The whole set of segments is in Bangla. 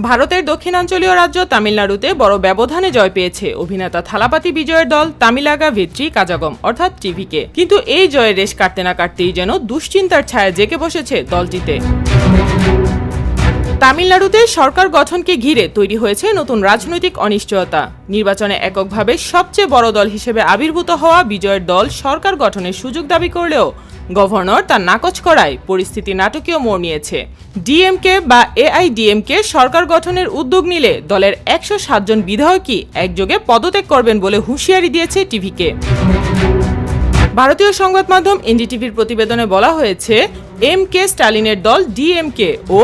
ভারতের দক্ষিণাঞ্চলীয় রাজ্য তামিলনাড়ুতে বড় ব্যবধানে জয় পেয়েছে অভিনেতা থালাপাতি বিজয়ের দল তামিলাগা ভেট্রি কাজাগম অর্থাৎ টিভিকে। কিন্তু এই জয়ের রেশ কাটতে না কাটতেই যেন দুশ্চিন্তার ছায়া জেঁকে বসেছে দলটিতে। তামিলনাড়ুতে সরকার গঠনকে ঘিরে তৈরি হয়েছে নতুন রাজনৈতিক অনিশ্চয়তা। নির্বাচনে এককভাবে সবচেয়ে বড় দল হিসেবে আবির্ভূত হওয়া বিজয়ের দল সরকার গঠনের সুযোগ দাবি করলেও গভর্নর তা নাকচ করায় পরিস্থিতি নাটকীয় মোড় নিয়েছে। ডিএমকে বা এআইডিএমকে সরকার গঠনের উদ্যোগ নিলে দলের 107 জন বিধায়কই একযোগে পদত্যাগ করবেন বলে হুঁশিয়ারি দিয়েছে টিভিকে। ভারতীয় সংবাদ মাধ্যম এনডিটিভির প্রতিবেদনে বলা হয়েছে, এম কে স্টালিনের দল ডিএমকে ও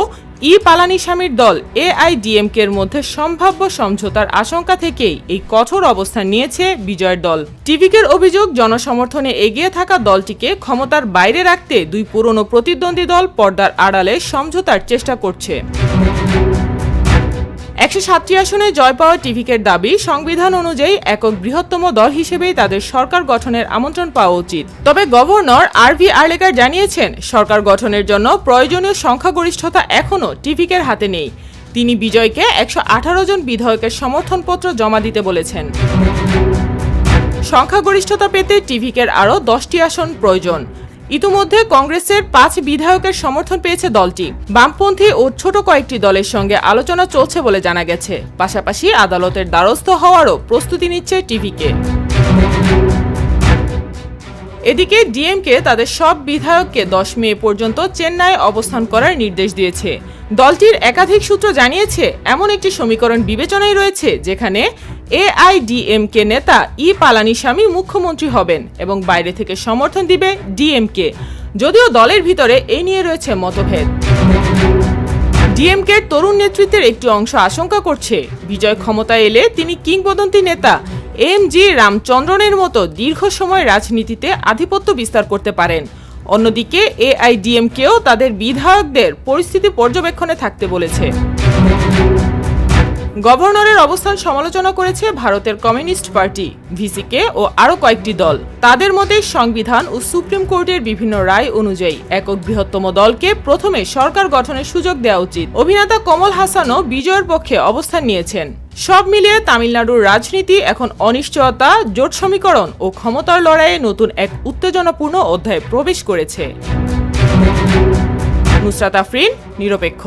পালানিস্বামীর দল এআইডিএমকে এর মধ্যে সম্ভাব্য সমঝোতার আশঙ্কা থেকেই এই কঠোর অবস্থান নিয়েছে বিজয়ের দল। টিভিকের অভিযোগ, জনসমর্থনে এগিয়ে থাকা দলটিকে ক্ষমতার বাইরে রাখতে দুই পুরনো প্রতিদ্বন্দ্বী দল পর্দার আড়ালে সমঝোতার চেষ্টা করছে। 107টি আসনে জয় পাওয়া টিভিকের দাবি, সংবিধান অনুযায়ী একক বৃহত্তম দল হিসেবেই তাদের সরকার গঠনের আমন্ত্রণ পাওয়া উচিত। তবে গভর্নর আরভি আর্লেকার জানিয়েছেন, সরকার গঠনের জন্য প্রয়োজনীয় সংখ্যাগরিষ্ঠতা এখনও টিভিকের হাতে নেই। তিনি বিজয়কে 118 জন বিধায়কের সমর্থনপত্র জমা দিতে বলেছেন। সংখ্যাগরিষ্ঠতা পেতে টিভিকের আরও 10টি আসন প্রয়োজন। ইতিমধ্যে কংগ্রেসের 5 বিধায়কের সমর্থন পেয়েছে দলটি। বামপন্থী ও ছোট কয়েকটি দলের সঙ্গে আলোচনা চলছে বলে জানা গেছে। পাশাপাশি আদালতের দ্বারস্থ হওয়ারও প্রস্তুতি নিচ্ছে টিভিকে। এদিকে ডিএমকে তাদের সব বিধায়ককে 10 মে পর্যন্ত চেন্নাইয়ে অবস্থান করার নির্দেশ দিয়েছে। দলটির একাধিক সূত্র জানিয়েছে, এমন একটি সমীকরণ বিবেচনায় রয়েছে যেখানে এআইডিএমকে নেতা পালানিস্বামী মুখ্যমন্ত্রী হবেন এবং বাইরে থেকে সমর্থন দিবে ডিএমকে, যদিও দলের ভিতরে এই নিয়ে রয়েছে মতভেদ। ডিএমকের তরুণ নেতৃত্বের একটি অংশ আশঙ্কা করছে, বিজয় ক্ষমতায় এলে তিনি কিংবদন্তি নেতা এম.জি. রামচন্দ্রনের মতো দীর্ঘ সময় রাজনীতিতে আধিপত্য বিস্তার করতে পারেন। অন্যদিকে এআইডিএমকেও তাদের বিধায়কদের পরিস্থিতি পর্যবেক্ষণে থাকতে বলেছে। গভর্নরের অবস্থান সমালোচনা করেছে ভারতের কমিউনিস্ট পার্টি, ভিসিকে ও আরও কয়েকটি দল। তাদের মতে সংবিধান ও সুপ্রিম কোর্টের বিভিন্ন রায় অনুযায়ী একক বৃহত্তম দলকে প্রথমে সরকার গঠনের সুযোগ দেওয়া উচিত। অভিনেতা কমল হাসানও বিজয়ের পক্ষে অবস্থান নিয়েছেন। সব মিলিয়ে তামিলনাড়ুর রাজনীতি এখন অনিশ্চয়তা, জোট সমীকরণ ও ক্ষমতার লড়াইয়ে নতুন এক উত্তেজনাপূর্ণ অধ্যায়ে প্রবেশ করেছে। নুসরাত আফরিন, নিরপেক্ষ।